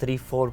3-4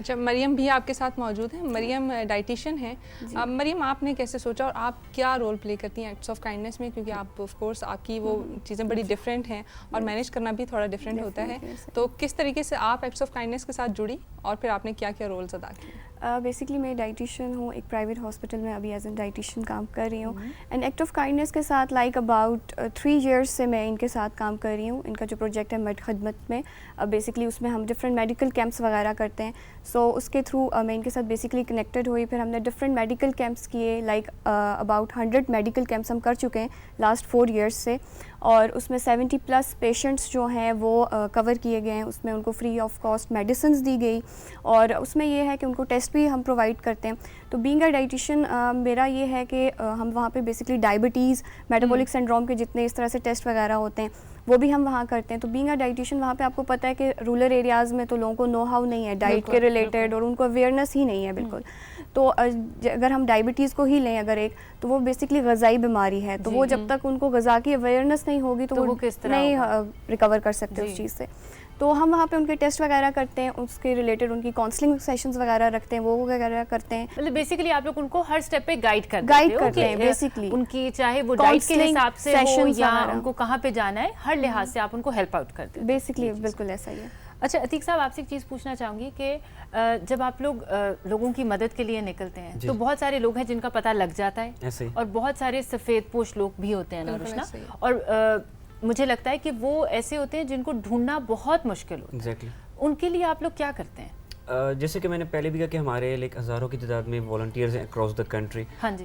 اچھا، مریم بھی آپ کے ساتھ موجود ہیں. مریم ڈائٹیشین ہیں. مریم، آپ نے کیسے سوچا اور آپ کیا رول پلے کرتی ہیں ایکٹس آف کائنڈنس میں؟ کیونکہ آپ آف کورس آپ کی وہ چیزیں بڑی ڈفرینٹ ہیں اور مینیج کرنا بھی تھوڑا ڈفرینٹ ہوتا ہے. تو کس طریقے سے آپ ایکٹس آف کائنڈنس کے ساتھ جڑی اور پھر آپ نے کیا کیا رولز ادا کیے؟ بیسکلی میں ڈائٹیشین ہوں، ایک پرائیویٹ ہاسپٹل میں ابھی ایز این ڈائٹیشین کام کر رہی ہوں. اینڈ ایکٹ آف کائنڈنس کے ساتھ لائک اباؤٹ 3 ایئرس سے میں ان کے ساتھ کام کر رہی ہوں. ان کا جو پروجیکٹ ہے مد خدمت میں، بیسکلی اس میں ہم ڈفرینٹ میڈیکل کیمپس وغیرہ کرتے ہیں. سو اس کے تھرو میں ان کے ساتھ بیسکلی کنیکٹڈ ہوئی. پھر ہم نے ڈفرینٹ میڈیکل کیمپس کیے، لائک اباؤٹ 100 میڈیکل کیمپس ہم کر چکے ہیں لاسٹ 4 ایئرس سے. اور اس میں 70+ پیشنٹس جو ہیں وہ کور کیے گئے ہیں. اس میں ان کو فری آف کاسٹ میڈیسنز دی گئی اور اس میں یہ ہے کہ ان کو ٹیسٹ بھی ہم پرووائڈ کرتے ہیں. تو بینگ اے ڈائٹیشین میرا یہ ہے کہ ہم وہاں پہ بیسکلی ڈائبٹیز، میٹابولک سنڈروم کے جتنے اس طرح سے ٹیسٹ وغیرہ ہوتے ہیں وہ بھی ہم وہاں کرتے ہیں. تو بینگ اے ڈائٹیشین وہاں پہ آپ کو پتہ ہے کہ رورل ایریاز میں تو لوگوں کو نو ہاؤ نہیں ہے ڈائٹ کے ریلیٹڈ اور ان کو اویئرنیس ہی نہیں ہے بالکل. تو اگر ہم ڈائبٹیز کو ہی لیں اگر ایک، تو وہ بیسکلی غذائی بیماری ہے. تو وہ جب تک ان کو غذا کی اویئرنیس نہیں ہوگی تو وہ نہیں ریکور کر سکتے اس چیز سے. تو ہم وہاں پہ ان کے ٹیسٹ وغیرہ کرتے ہیں، اس کے ریلیٹڈ ان کی کاؤنسلنگ سیشنز وغیرہ رکھتے ہیں، وہ وغیرہ کرتے ہیں. مطلب بیسیکلی آپ لوگ ان کو ہر سٹیپ پہ گائیڈ کرتے ہیں بیسکلی. ان کی چاہے وہ ڈائٹ کے حساب سے ہو یا ان کو کہاں پہ جانا ہے، ہر لحاظ سے آپ ان کو ہیلپ آؤٹ کرتے ہیں بیسکلی. بالکل ایسا ہی ہے. اچھا عتیق صاحب، آپ سے ایک چیز پوچھنا چاہوں گی کہ جب آپ لوگ لوگوں کی مدد کے لیے نکلتے ہیں تو بہت سارے لوگ ہیں جن کا پتہ لگ جاتا ہے اور بہت سارے سفید پوش لوگ بھی ہوتے ہیں نا روشنا، اور مجھے لگتا ہے کہ وہ ایسے ہوتے ہیں جن کو ڈھونڈنا بہت مشکل ہوتا ہے. ان کے لیے آپ لوگ کیا کرتے ہیں؟ جیسے کہ میں نے پہلے بھی کہا کہ ہمارے لائک ہزاروں کی تعداد میں والنٹیئرز ہیں اکراس دا کنٹری.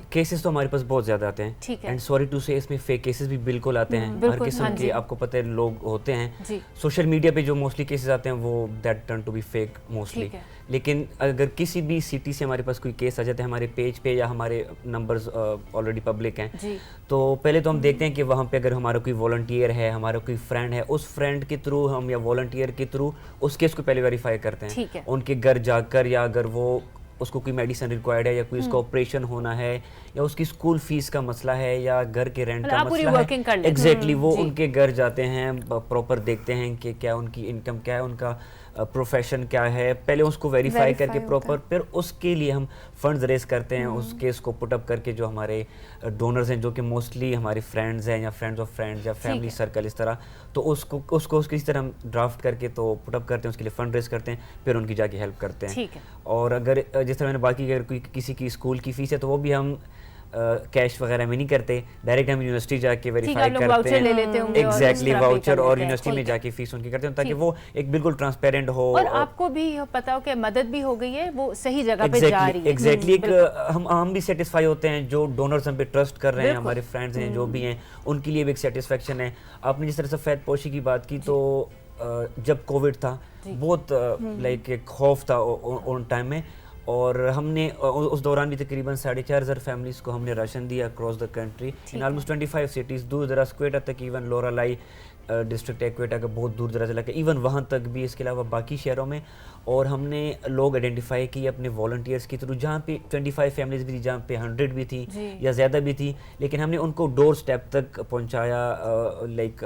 کیسز تو ہمارے پاس بہت زیادہ آتے ہیں اینڈ سوری ٹو سے اس میں فیک کیسز بھی بالکل آتے ہیں. ہر قسم کے آپ کو پتہ ہے لوگ ہوتے ہیں. سوشل میڈیا پہ جو موسٹلی کیسز آتے ہیں وہ that turn to be fake mostly. لیکن اگر کسی بھی سٹی سے ہمارے پاس کوئی کیس آ جاتے ہیں ہمارے پیج پہ یا ہمارے نمبرز آلریڈی پبلک ہیں، تو پہلے تو ہم دیکھتے ہیں کہ وہاں پہ اگر ہمارا کوئی والنٹیئر ہے، ہمارا کوئی فرینڈ ہے، اس فرینڈ کے تھرو ہم یا والنٹیئر کے تھرو اس کیس کو پہلے ویریفائی کرتے ہیں. ان کے گھر جا کر، یا اگر وہ اس کو کوئی میڈیسن ریکوائرڈ ہے یا کوئی اس کا آپریشن ہونا ہے یا اس کی اسکول فیس کا مسئلہ ہے یا گھر کے رینٹ کا مسئلہ ہے، ایگزیکٹلی وہ ان کے گھر جاتے ہیں، پراپر دیکھتے ہیں کہ کیا ان کی انکم کیا ہے، ان کا پروفیشن کیا ہے، پہلے اس کو ویریفائی کر کے پراپر پھر اس کے لیے ہم فنڈز ریز کرتے ہیں. اس کیس کو پٹ اپ کر کے جو ہمارے ڈونرز ہیں جو کہ موسٹلی ہمارے فرینڈز ہیں یا فرینڈز آف فرینڈز یا فیملی سرکل اس طرح، تو اس کو کسی طرح ہم ڈرافٹ کر کے تو پٹ اپ کرتے ہیں، اس کے لیے فنڈ ریز کرتے ہیں، پھر ان کی جا کے ہیلپ کرتے ہیں. اور اگر جس طرح میں نے بات کی اگر کوئی کسی کی اسکول کی فیس ہے تو وہ بھی ہم کیش وغیرہ میں نہیں کرتے، ڈائریکٹ ہم یونیورسٹی جا کے ویریفائی کرتے ہیں. ایگزیکٹلی واؤچر اور یونیورسٹی میں جا کے فیس ان کی کرتے ہیں تاکہ وہ ایک بالکل ٹرانسپیرنٹ ہو اور آپ کو بھی پتہ ہو کہ مدد بھی ہو گئی ہے، وہ صحیح جگہ پہ جا رہی ہے. ایگزیکٹلی ایک ہم بھی سیٹسفائی ہوتے ہیں، جو ڈونرز ہم پہ ٹرسٹ کر رہے ہیں، ہمارے فرینڈز ہیں جو بھی ہیں، ان کے لیے بھی ایک سیٹسفیکشن ہے. آپ نے جس طرح سفید پوشی کی بات کی تو جب کووڈ تھا بہت لائک ایک خوف تھا ان ٹائم میں، اور ہم نے اس دوران بھی تقریباً 4,500 فیملیز کو ہم نے راشن دیا across the country in almost 25 cities. دور دراز کوئٹہ تک، ایون لورا لائی ڈسٹرکٹ ہے کوئٹہ کا بہت دور دراز علاقہ، ایون وہاں تک بھی، اس کے علاوہ باقی شہروں میں. اور ہم نے لوگ آئیڈینٹیفائی کیے اپنے والنٹیئرس کی تھرو، جہاں پہ 25 فیملیز بھی تھی، جہاں پہ 100 بھی تھی یا زیادہ بھی تھی، لیکن ہم نے ان کو ڈور سٹیپ تک پہنچایا لائک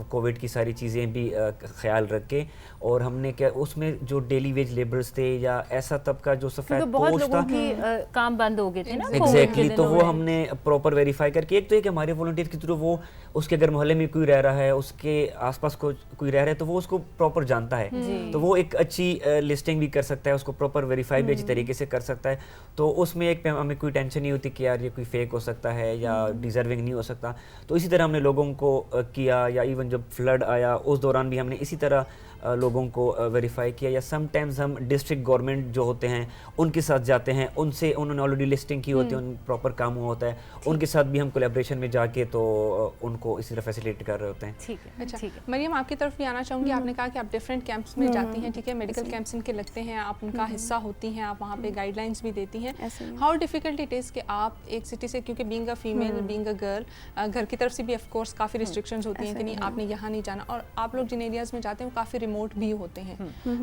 کووڈ کی ساری چیزیں بھی خیال رکھ کے. اور ہم نے کیا اس میں جو ڈیلی ویج لیبرز تھے یا ایسا طبقہ جو سفید پوش تھا، کام بند ہو گئے تھے نا ایگزیکٹلی، تو وہ ہم نے پراپر ویریفائی کر کے، ایک تو یہ کہ ہمارے والنٹیئر کے تھرو وہ اس کے اگر محلے میں کوئی رہ رہا ہے، اس کے آس پاس کوئی رہ رہا ہے تو وہ اس کو پراپر جانتا ہے، تو وہ ایک اچھی لسٹنگ بھی کر سکتا ہے، اس کو پراپر ویریفائی بھی اچھی طریقے سے کر سکتا ہے. تو اس میں ایک ہمیں کوئی ٹینشن نہیں ہوتی کہ یار یہ کوئی فیک ہو سکتا ہے یا ڈیزرونگ نہیں ہو سکتا. تو اسی طرح ہم نے لوگوں کو کیا، یا ایون جب فلڈ آیا اس دوران بھی ہم نے اسی طرح لوگوں کو ویریفائی کیا. یا سم ٹائمز ہم ڈسٹرکٹ گورنمنٹ جو ہوتے ہیں ان کے ساتھ جاتے ہیں، ان سے انہوں نے آلریڈی لسٹنگ کی ہوتی ہے، ان پراپر کام ہوا ہوتا ہے، ان کے ساتھ بھی ہم کولیبریشن میں جا کے تو ان کو اسی طرح فیسیلیٹ کر رہے ہوتے ہیں. ٹھیک ہے. اچھا مریم، آپ کی طرف بھی آنا چاہوں گی. آپ نے کہا کہ آپ ڈفرینٹ کیمپس میں جاتی ہیں، ٹھیک ہے، میڈیکل کیمپس ان کے لگتے ہیں، آپ ان کا حصہ ہوتی ہیں، آپ وہاں پہ گائیڈ لائنس بھی دیتی ہیں. ہاؤ ڈیفیکلٹ اٹ از کہ آپ ایک سٹی سے، کیونکہ being a female, being a girl, گھر کی طرف سے بھی آف کورس کافی ریسٹرکشنز ہوتی ہیں کہ نہیں آپ نے یہاں نہیں جانا، اور آپ لوگ جن ایریاز میں جاتے ہیں وہ کافی ریموٹ بھی ہوتے ہیں.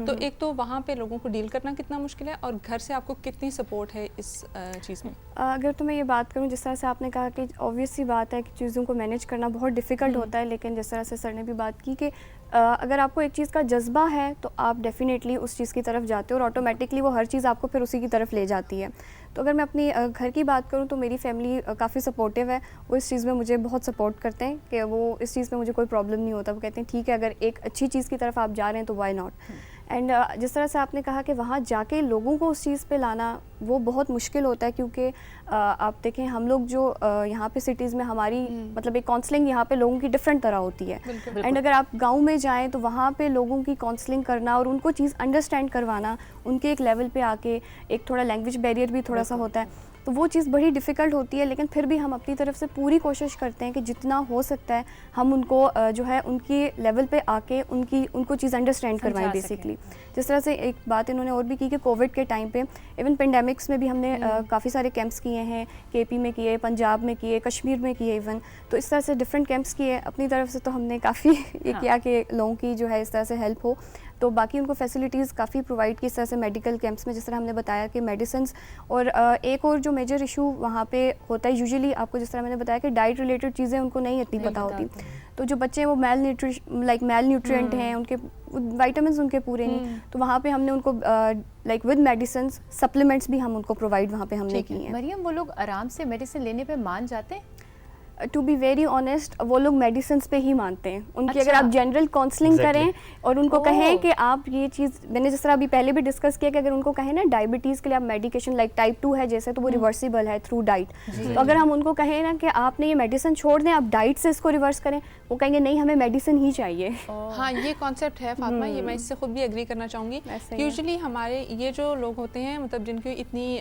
تو ایک تو وہاں پہ لوگوں کو ڈیل کرنا کتنا مشکل ہے، اور گھر سے آپ کو کتنی سپورٹ ہے اس چیز میں؟ اگر تو میں یہ بات کروں، جس طرح سے آپ نے کہا کہ آبویس سی بات ہے کہ چیزوں کو مینیج کرنا بہت ڈیفیکلٹ ہوتا ہے، لیکن جس طرح سے سر نے بھی بات کی کہ اگر آپ کو ایک چیز کا جذبہ ہے تو آپ ڈیفینیٹلی اس چیز کی طرف جاتے ہو اور آٹومیٹکلی وہ ہر چیز آپ کو پھر اسی کی طرف لے جاتی ہے. تو اگر میں اپنی گھر کی بات کروں تو میری فیملی کافی سپورٹیو ہے. وہ اس چیز میں مجھے بہت سپورٹ کرتے ہیں کہ وہ اس چیز میں مجھے کوئی پرابلم نہیں ہوتا. وہ کہتے ہیں ٹھیک ہے اگر ایک اچھی چیز کی طرف آپ جا رہے ہیں تو وائی ناٹ. اینڈ جس طرح سے آپ نے کہا کہ وہاں جا کے لوگوں کو اس چیز پہ لانا وہ بہت مشکل ہوتا ہے, کیونکہ آپ دیکھیں ہم لوگ جو یہاں پہ سٹیز میں ہماری مطلب ایک کاؤنسلنگ یہاں پہ لوگوں کی ڈفرینٹ طرح ہوتی ہے. اینڈ اگر آپ گاؤں میں جائیں تو وہاں پہ لوگوں کی کاؤنسلنگ کرنا اور ان کو چیز انڈرسٹینڈ کروانا, ان کے ایک لیول پہ آ کے, ایک تھوڑا لینگویج بیریئر بھی تھوڑا سا ہوتا ہے, تو وہ چیز بڑی ڈیفیکلٹ ہوتی ہے. لیکن پھر بھی ہم اپنی طرف سے پوری کوشش کرتے ہیں کہ جتنا ہو سکتا ہے ہم ان کو جو ہے ان کی لیول پہ آ کے ان کو چیز انڈرسٹینڈ کروائیں بیسکلی. جس طرح سے ایک بات انہوں نے اور بھی کی کہ کووڈ کے ٹائم پہ ایون پینڈیمکس میں بھی ہم نے کافی سارے کیمپس کیے ہیں, کے پی میں کیے, پنجاب میں کیے, کشمیر میں کیے ایون. تو اس طرح سے ڈفرینٹ کیمپس کیے. اپنی طرف سے تو ہم نے کافی یہ کیا کہ لوگوں کی جو ہے اس طرح سے ہیلپ ہو. تو باقی ان کو فیسلٹیز کافی پرووائڈ کی اس طرح سے میڈیکل کیمپس میں, جس طرح ہم نے بتایا کہ میڈیسنس. اور ایک اور جو میجر ایشو وہاں پہ ہوتا ہے یوزلی آپ کو جس طرح میں نے بتایا کہ ڈائٹ ریلیٹڈ چیزیں ان کو نہیں اتنی پتہ ہوتی. تو جو بچے وہ میل نیوٹرینٹ ہیں, ان کے وائٹامنس ان کے پورے نہیں, تو وہاں پہ ہم نے ان کو لائک ود میڈیسنس سپلیمنٹس بھی ہم ان کو پرووائڈ وہاں پہ ہم نے کی ہیں. مریم, وہ لوگ آرام سے میڈیسن لینے پہ مان جاتے ہیں؟ ٹو بی ویری آنیسٹ وہ لوگ میڈیسنس پہ ہی مانتے ہیں. ان کی اگر آپ جنرل کاؤنسلنگ کریں اور ان کو کہیں کہ آپ یہ چیز, میں نے جس طرح ابھی پہلے بھی ڈسکس کیا کہ اگر ان کو کہیں نا ڈائبٹیز کے لیے آپ میڈیکیشن لائک ٹائپ 2 ہے جیسے, تو وہ ریورسیبل ہے تھرو ڈائٹ. تو اگر ہم ان کو کہیں نا کہ آپ نے یہ میڈیسن چھوڑ دیں, آپ ڈائٹ سے اس کو ریورس کریں, وہ کہیں گے نہیں ہمیں میڈیسن ہی چاہیے. ہاں یہ کانسیپٹ ہے فاطمہ, یہ میں اس سے خود بھی ایگری کرنا چاہوں گی. یوزلی ہمارے یہ جو لوگ ہوتے ہیں مطلب جن کی اتنی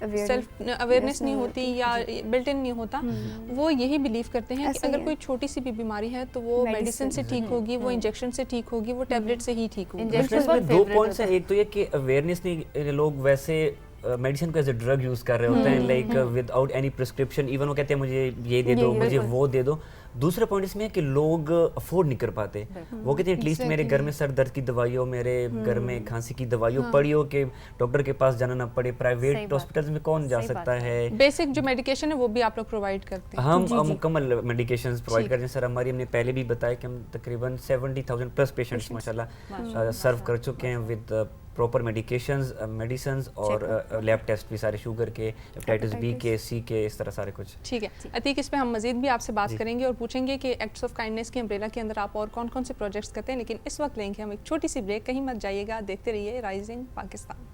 سیلف اویئرنیس نہیں ہوتی یا بلٹ ان نہیں ہوتا, وہ یہی بلیو کرتے ہیں کہ اگر کوئی چھوٹی سی بھی بیماری ہے تو وہ میڈیسن سے ٹھیک ہوگی, وہ انجیکشن سے ٹھیک ہوگی, وہ ٹیبلٹ سے ہی ٹھیک ہوگی. دو پوائنٹس ہیں. ایک تو یہ کہ اویئرنیس نہیں, لوگ ویسے میڈیسن کو ایز اے ڈرگ یوز کر رہے ہوتے ہیں like with out any prescription. Even وہ کہتے ہیں مجھے یہ دے دو, مجھے وہ دے دو. دوسرا پوائنٹ اس میں ہے کہ لوگ افورڈ نہیں کر پاتے. وہ کہتے ہیں ایٹ لیسٹ میرے گھر میں سر درد کی دوائی ہو, میرے گھر میں کھانسی کی دوائی ہو پڑی ہو, کہ ڈاکٹر کے پاس جانا نہ پڑے. پرائیویٹ ہاسپٹلس میں کون جا سکتا ہے؟ بیسک جو میڈیکیشن ہے وہ بھی آپ لوگ پرووائڈ کرتے ہیں. ہم مکمل میڈیکیشنز پرووائڈ کرتے ہیں. سر ہماری ہم نے پہلے بھی بتایا کہ ہم تقریباً 70,000 پلس پیشنٹس ماشاءاللہ سرو کر چکے ہیں ود پراپر میڈیسنز اور لیب ٹیسٹ بھی سارے, شوگر کے, ہیپیٹائٹس بی کے, سی کے, اس طرح سارے کچھ. ٹھیک ہے عتیق, اس پہ ہم مزید بھی آپ سے بات کریں گے اور پوچھیں گے کہ ایکٹس آف کائنڈنیس کی امبریلا کے اندر آپ اور کون کون سے پروجیکٹس کرتے ہیں. لیکن اس وقت لیں گے ہم ایک چھوٹی سی بریک, کہیں مت جائیے گا, دیکھتے رہیے رائزنگ پاکستان.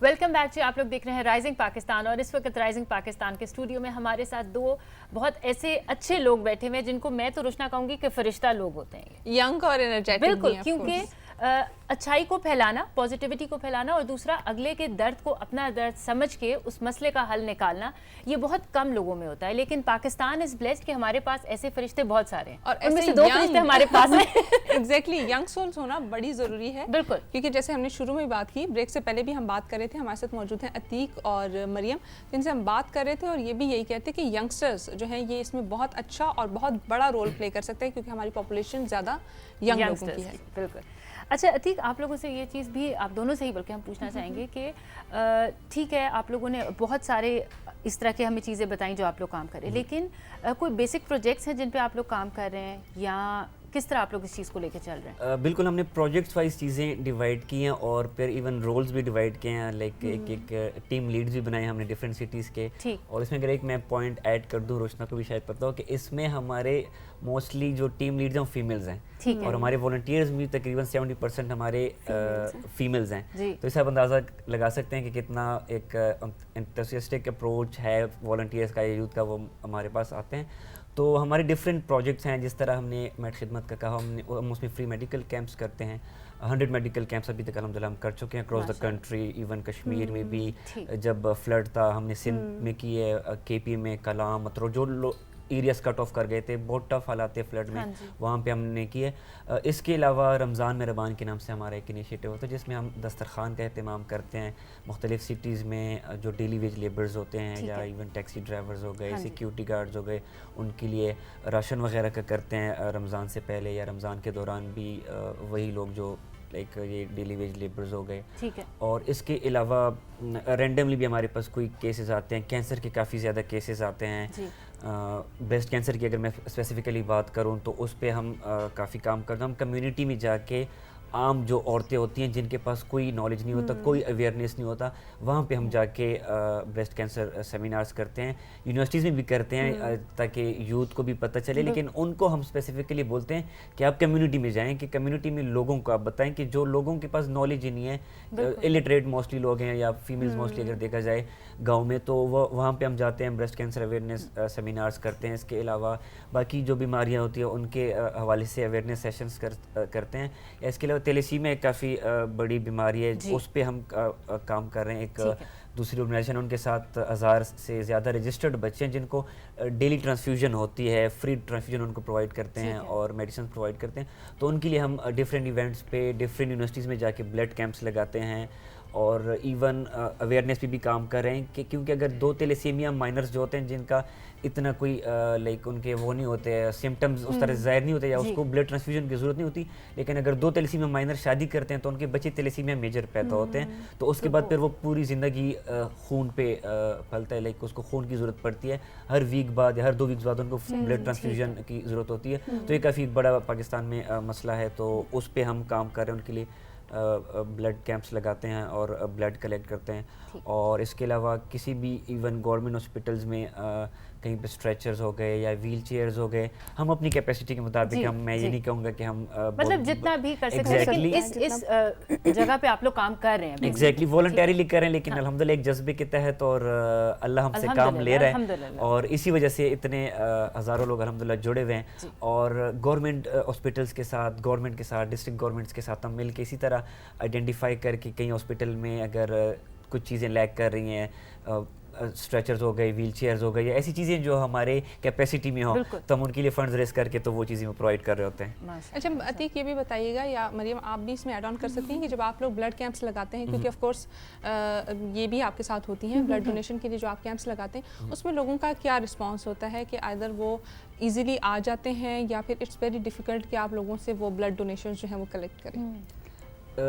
Welcome back. آپ لوگ دیکھ رہے ہیں رائزنگ پاکستان, اور اس وقت رائزنگ پاکستان کے اسٹوڈیو میں ہمارے ساتھ دو بہت ایسے اچھے لوگ بیٹھے ہوئے ہیں جن کو میں تو روشنا کہوں گی کہ فرشتہ لوگ ہوتے ہیں. ینگ اور انرجیٹک. بالکل, کیونکہ اچھائی کو پھیلانا, پازیٹیوٹی کو پھیلانا, اور دوسرا اگلے کے درد کو اپنا درد سمجھ کے اس مسئلے کا حل نکالنا, یہ بہت کم لوگوں میں ہوتا ہے. لیکن پاکستان از بلیسڈ کہ ہمارے پاس ایسے فرشتے بہت سارے ہیں, اور ان میں سے 2 فرشتے ہمارے پاس ہیں. ایگزیکٹلی, ینگ سولز ہونا بڑی ضروری ہے. بالکل, کیونکہ جیسے ہم نے شروع میں بات کی, بریک سے پہلے بھی ہم بات کر رہے تھے, ہمارے ساتھ موجود ہیں عتیق اور مریم, جن سے ہم بات کر رہے تھے, اور یہ بھی یہی کہتے ہیں کہ ینگسٹرز جو ہیں یہ اس میں بہت اچھا اور بہت بڑا رول پلے کر سکتے ہیں, کیونکہ ہماری پاپولیشن زیادہ ینگ لوگوں کی ہے. بالکل. اچھا عتیق, آپ لوگوں سے یہ چیز بھی, آپ دونوں سے ہی بلکہ ہم پوچھنا چاہیں گے کہ ٹھیک ہے آپ لوگوں نے بہت سارے اس طرح کی ہمیں چیزیں بتائیں جو آپ لوگ کام کر رہے ہیں, لیکن کوئی بیسک پروجیکٹس ہیں جن پہ آپ لوگ کام کر رہے ہیں, یا کس طرح آپ لوگ اس چیز کو لے کے چل رہے ہیں؟ بالکل, ہم نے پروجیکٹس وائز چیزیں ڈیوائڈ کی ہیں, اور پھر ایون رولز بھی ڈیوائڈ کیے ہیں, لائک ایک ٹیم لیڈز بھی بنائے ہم نے ڈفرینٹ سٹیز کے. اور اس میں اگر ایک میں پوائنٹ ایڈ کر دوں, روشنا کو بھی شاید پتہ ہو کہ اس میں ہمارے موسٹلی جو ٹیم لیڈز ہیں وہ فیمیلز ہیں, اور ہمارے والنٹیئرز بھی تقریباً 70% ہمارے فیمیلز ہیں. تو اس سے آپ اندازہ لگا سکتے ہیں کہ کتنا ایک انتھوسیاسٹک اپروچ ہے والنٹیئرز کا, یوتھ کا, وہ ہمارے پاس آتے ہیں. تو ہمارے ڈفرینٹ پروجیکٹس ہیں, جس طرح ہم نے میڈ خدمت کا کہا, ہم اس میں فری میڈیکل کیمپس کرتے ہیں. 100 میڈیکل کیمپس ابھی تک الحمدللہ ہم کر چکے ہیں across the country. Even Kashmir میں بھی جب فلڈ تھا ہم نے سندھ میں کیے, کے پی میں, کلام, مترو, جو ایریاز کٹ آف کر گئے تھے, بہت ٹف حالات تھے فلڈ میں, وہاں پہ ہم نے کی ہے. اس کے علاوہ رمضان مہربان کے نام سے ہمارا ایک انیشیٹو ہوتا ہے جس میں ہم دسترخوان کا اہتمام کرتے ہیں مختلف سٹیز میں. جو ڈیلی ویج لیبرز ہوتے ہیں یا ایون ٹیکسی ڈرائیورز ہو گئے, سیکیورٹی گارڈز ہو گئے, ان کے لیے راشن وغیرہ کا کرتے ہیں رمضان سے پہلے یا رمضان کے دوران بھی. وہی لوگ جو لائک یہ ڈیلی ویج لیبرز ہو گئے. اور اس کے علاوہ رینڈملی بھی ہمارے پاس کوئی کیسز آتے ہیں, کینسر کے کافی زیادہ کیسز آتے ہیں. بریسٹ کینسر کی اگر میں اسپیسیفکلی بات کروں تو اس پہ ہم کافی کام کرتے ہیں. ہم کمیونٹی میں جا کے عام جو عورتیں ہوتی ہیں جن کے پاس کوئی نالج نہیں ہوتا, کوئی اویئرنیس نہیں ہوتا, وہاں پہ ہم جا کے بریسٹ کینسر سیمینارز کرتے ہیں. یونیورسٹیز میں بھی کرتے ہیں تاکہ یوتھ کو بھی پتہ چلے, لیکن ان کو ہم اسپیسیفکلی بولتے ہیں کہ آپ کمیونٹی میں جائیں, کہ کمیونٹی میں لوگوں کو آپ بتائیں کہ جو لوگوں کے پاس نالج ہی نہیں ہے, الٹریٹ موسٹلی لوگ ہیں یا فیمیلز موسٹلی اگر دیکھا جائے گاؤں میں, تو وہاں پہ ہم جاتے ہیں بریسٹ کینسر اویئرنیس سیمینارز کرتے ہیں. اس کے علاوہ باقی جو بیماریاں ہوتی ہیں ان کے حوالے سے اویئرنیس سیشنز کرتے ہیں. اس کے علاوہ تیلیسیمیا ایک کافی بڑی بیماری ہے, اس پہ ہم کام کر رہے ہیں. ایک دوسری آرگنائزیشن, ان کے ساتھ 1000 سے زیادہ رجسٹرڈ بچے ہیں جن کو ڈیلی ٹرانسفیوژن ہوتی ہے, فری ٹرانسفیوژن ان کو پرووائڈ کرتے ہیں اور میڈیسن پرووائڈ کرتے ہیں. تو ان کے لیے ہم ڈفرینٹ ایونٹس پہ ڈفرینٹ یونیورسٹیز میں جا کے بلڈ کیمپس لگاتے ہیں, اور ایون اویئرنیس پہ بھی کام کر رہے ہیں کہ کیونکہ اگر 2 تیلیسیمیا مائنرز جو ہوتے ہیں جن کا اتنا کوئی لائک ان کے وہ نہیں ہوتے, سمٹمز اس طرح سے ظاہر نہیں ہوتے یا اس کو بلڈ ٹرانسفیوژن کی ضرورت نہیں ہوتی, لیکن اگر 2 تیلیسیمیا مائنر شادی کرتے ہیں تو ان کے بچے تیلیسیمیا میجر پیدا ہوتے ہیں. تو اس کے بعد پھر وہ پوری زندگی خون پہ پھلتا ہے, لائک اس کو خون کی ضرورت پڑتی ہے ہر ویک بعد یا ہر 2 ویکس بعد ان کو بلڈ ٹرانسفیوژن کی ضرورت ہوتی ہے. تو یہ کافی بڑا پاکستان میں مسئلہ ہے, تو اس پہ ہم کام کر رہے ہیں. ان کے لیے بلڈ کیمپس لگاتے ہیں اور بلڈ کلیکٹ کرتے ہیں. اور اس کے علاوہ کسی بھی ایون گورنمنٹ ہاسپٹلز میں کہیں پہ اسٹریچرز ہو گئے یا ویل چیئرز ہو گئے, ہم اپنی کیپیسٹی کے مطابق ہم میں یہ نہیں کہوں گا کہ ہم مطلب جتنا بھی کر سکتے ہیں, لیکن اس جگہ پہ آپ لوگ کام کر رہے ہیں ایگزیکٹلی والنٹریلی کر رہے ہیں, لیکن الحمدللہ ایک جذبے کے تحت, اور اللہ ہم سے کام لے رہا ہے, اور اسی وجہ سے اتنے ہزاروں لوگ الحمدللہ جڑے ہوئے ہیں. اور گورنمنٹ ہاسپٹلز کے ساتھ, گورنمنٹ کے ساتھ, ڈسٹرکٹ گورنمنٹس کے ساتھ ہم مل کے اسی طرح آئیڈینٹیفائی کر کے کئی ہاسپٹل میں اگر کچھ چیزیں لیک کر رہی ہیں, اسٹریچرز ہو گئے, ویل چیئرز ہو گئے, یا ایسی چیزیں جو ہمارے کیپیسٹی میں ہوں, تو ہم ان کے لیے فنڈز ریز کر کے تو وہ چیزیں پرووائڈ کر رہے ہوتے ہیں. اچھا عتیق, یہ بھی بتائیے گا, یا مریم آپ بھی اس میں ایڈ آن کر سکتی ہیں کہ جب آپ لوگ بلڈ کیمپس لگاتے ہیں, کیونکہ آف کورس یہ بھی آپ کے ساتھ ہوتی ہیں بلڈ ڈونیشن کے لیے جو آپ کیمپس لگاتے ہیں, اس میں لوگوں کا کیا رسپانس ہوتا ہے, کہ آئدر وہ ایزیلی آ جاتے ہیں یا پھر اٹس ویری ڈیفیکلٹ کہ آپ لوگوں سے وہ بلڈ ڈونیشن جو ہیں وہ کلیکٹ کریں؟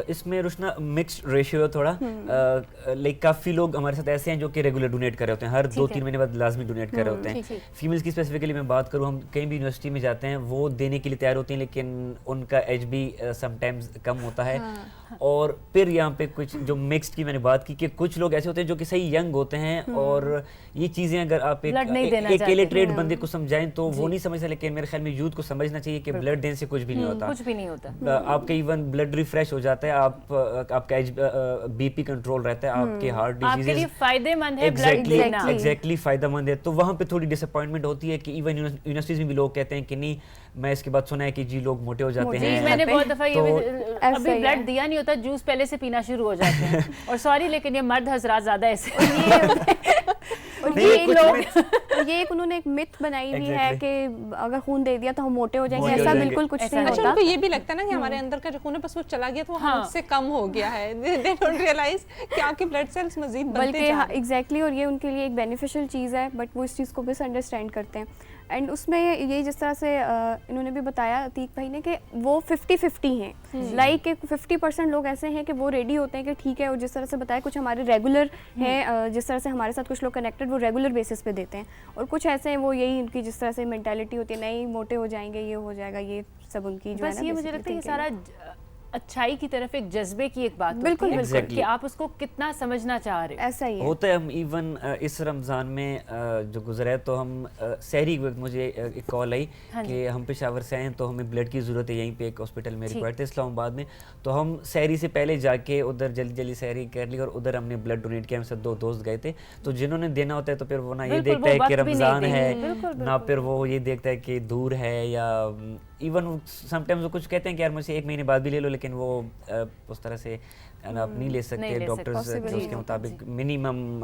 اس میں روشنا مکسڈ ریشیو ہے تھوڑا, لائک کافی لوگ ہمارے ساتھ ایسے ہیں جو کہ ریگولر ڈونیٹ کر رہے ہوتے ہیں, ہر 2-3 مہینے بعد لازمی ڈونیٹ کر رہے ہوتے ہیں. فیمیلز کی اسپیسیفکلی میں بات کروں, ہم کہیں بھی یونیورسٹی میں جاتے ہیں وہ دینے کے لیے تیار ہوتی ہیں, لیکن ان کا ایج بھی سم ٹائمز کم ہوتا ہے. اور پھر یہاں پہ کچھ جو مکسڈ کی میں نے بات کی کہ کچھ لوگ ایسے ہوتے ہیں جو کہ صحیح ینگ ہوتے ہیں, اور یہ چیزیں اگر آپ ایک الٹریٹ بندے کو سمجھائیں تو وہ نہیں سمجھتا, لیکن میرے خیال میں یوتھ کو سمجھنا چاہیے کہ بلڈ دینے سے کچھ بھی نہیں ہوتا. آپ کا ایون بلڈ ریفریش ہو جاتا ہے, آپ کا بی پی کنٹرول رہتا ہے, آپ کے ہارٹ ڈیزیز فائدہ مند ہے بلڈ دینا, ایگزیکٹلی فائدہ مند ہے. تو وہاں پہ تھوڑی ڈس اپوائنٹمنٹ ہوتی ہے کہ ایون یونیورسٹیز میں بھی لوگ کہتے ہیں کہ نہیں, میں اس کے بعد سنا ہے کہ جی لوگ موٹے ہو جاتے ہیں. میں نے بہت دفعہ یہ ابھی بلڈ دیا نہیں ہوتا, جوس پہلے سے پینا شروع ہو جاتے ہیں. اور سوری لیکن یہ مرد حضرات زیادہ ایسے یہ ایک انہوں نے ایک مت بنائی ہوئی ہے کہ اگر خون دے دیا تو ہم موٹے ہو جائیں گے, ایسا بالکل کچھ نہیں ہوتا. اچھا, ان کو یہ بھی لگتا ہے نا کہ ہمارے اندر کا جو خون ہے بس وہ چلا گیا تو ہم سے کم ہو گیا ہے, they don't realize کہ آپ کے بلڈ سیلز مزید بنتے جا رہے ہیں. ایگزیکٹلی, اور یہ ان کے لیے ایک بینیفیشل چیز ہے, بٹ وہ اس چیز کو مس انڈرسٹینڈ کرتے ہیں. اینڈ اس میں یہ جس طرح سے انہوں نے بھی بتایا عتیق بھائی نے کہ وہ 50-50 ہیں, لائک 50% لوگ ایسے ہیں کہ وہ ریڈی ہوتے ہیں کہ ٹھیک ہے, اور جس طرح سے بتایا کچھ ہمارے ریگولر ہیں, جس طرح سے ہمارے ساتھ کچھ لوگ کنیکٹڈ وہ ریگولر بیسس پہ دیتے ہیں, اور کچھ ایسے ہیں وہ یہی ان کی جس طرح سے مینٹیلٹی ہوتی ہے, نہیں موٹے ہو جائیں گے, یہ ہو جائے گا, یہ سب ان کی جو ہے نا. بس یہ مجھے لگتا ہے یہ سارا اچھائی کی طرف ایک جذبے کی ایک بات بالکل کہ آپ اس کو کتنا سمجھنا چاہ رہے ایسا ہی ہوتا ہے. ہم ایون اس رمضان میں جو گزرا ہے تو ہم سحری کے وقت مجھے ایک کال آئی کہ ہم پشاور سے آئے ہیں تو ہمیں بلڈ کی ضرورت ہے, یہیں پہ ایک ہاسپٹل میں ریکوائرڈ تھے اسلام آباد میں. تو ہم سحری سے پہلے جا کے ادھر جلدی سحری کر لی, اور ادھر ہم نے بلڈ ڈونیٹ کیا. ہم سے 2 دوست گئے تھے, تو جنہوں نے دینا ہوتا ہے تو پھر وہ نہ یہ دیکھتا ہے کہ رمضان ہے, نہ پھر وہ یہ دیکھتا ہے کہ دور ہے, یا ایون سم ٹائمز وہ کچھ کہتے ہیں کہ یار مجھ سے 1 مہینے بعد بھی لے لو, لیکن وہ اس طرح سے آپ نہیں لے سکتے. ڈاکٹرز جو اس کے مطابق منیمم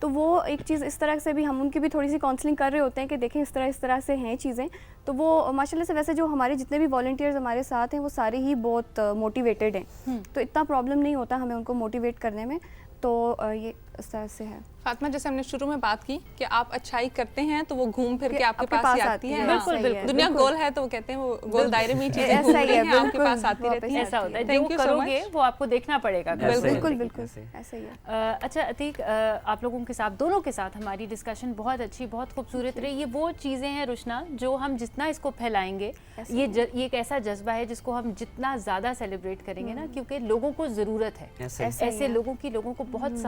تو وہ ایک چیز اس طرح سے بھی ہم ان کی بھی تھوڑی سی کاؤنسلنگ کر رہے ہوتے ہیں کہ دیکھیں اس طرح سے ہیں چیزیں. تو وہ ماشاء اللہ سے ویسے جو ہمارے جتنے بھی والنٹیئرز ہمارے ساتھ ہیں وہ سارے ہی بہت موٹیویٹیڈ ہیں, تو اتنا پرابلم نہیں ہوتا ہمیں ان کو موٹیویٹ کرنے میں. تو یہ اس طرح سے ہے. فاطمہ, جیسے ہم نے شروع میں بات کی کہ آپ اچھائی کرتے ہیں تو وہ گھوم پھر کے آپ کے پاس ہی آتی ہے. بالکل بالکل, دنیا گول ہے تو وہ کہتے ہیں وہ گول دائرے میں چیزیں گھوم رہی ہیں, آپ کے پاس آتی رہتی ہیں. ایسا ہوتا ہے, جو کرو گے وہ آپ کو دیکھنا پڑے گا. بالکل بالکل ایسا ہی ہے. اچھا عتیق, آپ لوگوں کے ساتھ, دونوں کے ساتھ ہماری ڈسکشن بہت اچھی, بہت خوبصورت رہی. یہ وہ چیزیں ہیں روشنا جو ہم جتنا اس کو پھیلائیں گے, یہ ایک ایسا جذبہ ہے جس کو ہم جتنا زیادہ سیلیبریٹ کریں گے نا, کیونکہ لوگوں کو ضرورت ہے, ایسے لوگوں کو بہت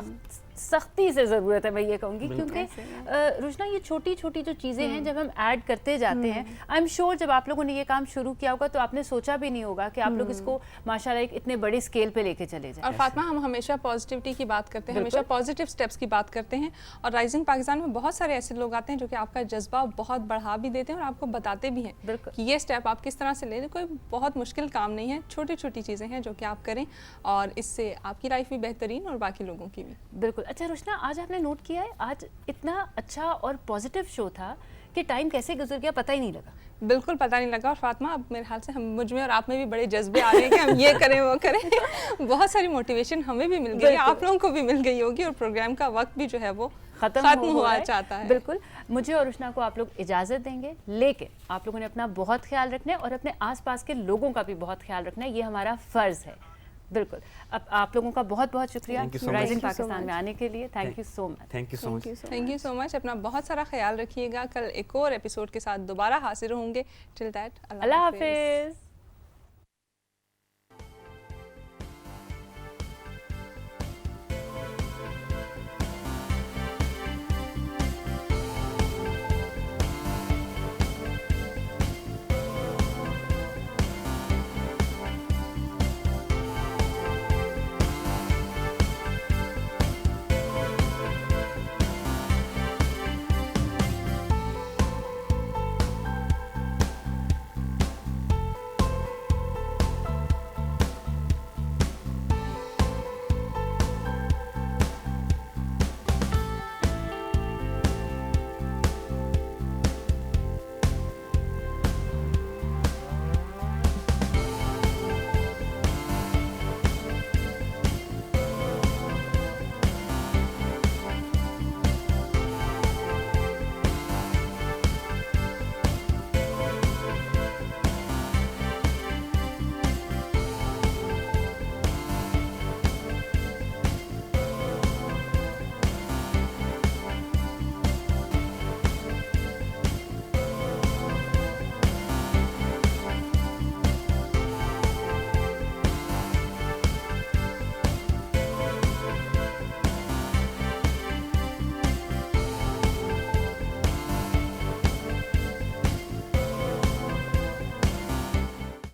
سختی سے ضرورت ہے, میں یہ کہوں گی. کیونکہ روشنا یہ چھوٹی چھوٹی جو چیزیں ہیں جب ہم ایڈ کرتے جاتے ہیں, آئی ایم شیور جب آپ لوگوں نے یہ کام شروع کیا ہوگا تو آپ نے سوچا بھی نہیں ہوگا کہ آپ لوگ اس کو ماشاءاللہ ایک اتنے بڑے اسکیل پہ لے کے چلے جائیں. اور فاطمہ, ہم ہمیشہ پازیٹیوٹی کی بات کرتے ہیں, ہمیشہ پازیٹیو سٹیپس کی بات کرتے ہیں, اور رائزنگ پاکستان میں بہت سارے ایسے لوگ آتے ہیں جو کہ آپ کا جذبہ بہت بڑھا بھی دیتے ہیں اور آپ کو بتاتے بھی ہیں کہ یہ اسٹیپ آپ کس طرح سے لے لیں. کوئی بہت مشکل کام نہیں ہے, چھوٹی چھوٹی چیزیں ہیں جو کہ آپ کریں اور اس سے آپ کی لائف بھی بہترین اور باقی لوگوں کی بھی. بالکل. اچھا روشنا, آج آپ نے نوٹ کیا ہے آج اتنا اچھا اور پازیٹیو شو تھا کہ ٹائم کیسے گزر گیا پتہ ہی نہیں لگا. بالکل پتہ نہیں لگا. اور فاطمہ, اب میرے خیال سے مجھ میں اور آپ میں بھی بڑے جذبے آ رہے ہیں کہ ہم یہ کریں وہ کریں. بہت ساری موٹیویشن ہمیں بھی مل گئی ہے, آپ لوگوں کو بھی مل گئی ہوگی, اور پروگرام کا وقت بھی جو ہے وہ ختم ہوا چاہتا ہے. بالکل. مجھے اور روشنا کو آپ لوگ اجازت دیں گے, لیکن آپ لوگوں نے اپنا بہت خیال رکھنا ہے اور اپنے آس پاس کے لوگوں کا بھی بہت خیال رکھنا ہے, یہ ہمارا فرض ہے. بالکل. اب آپ لوگوں کا بہت بہت شکریہ رائزنگ پاکستان میں آنے کے لیے. Thank you so much. Thank you so much. اپنا بہت سارا خیال رکھیے گا. کل ایک اور ایپیسوڈ کے ساتھ دوبارہ حاضر ہوں گے. ٹل دیٹ, اللہ حافظ.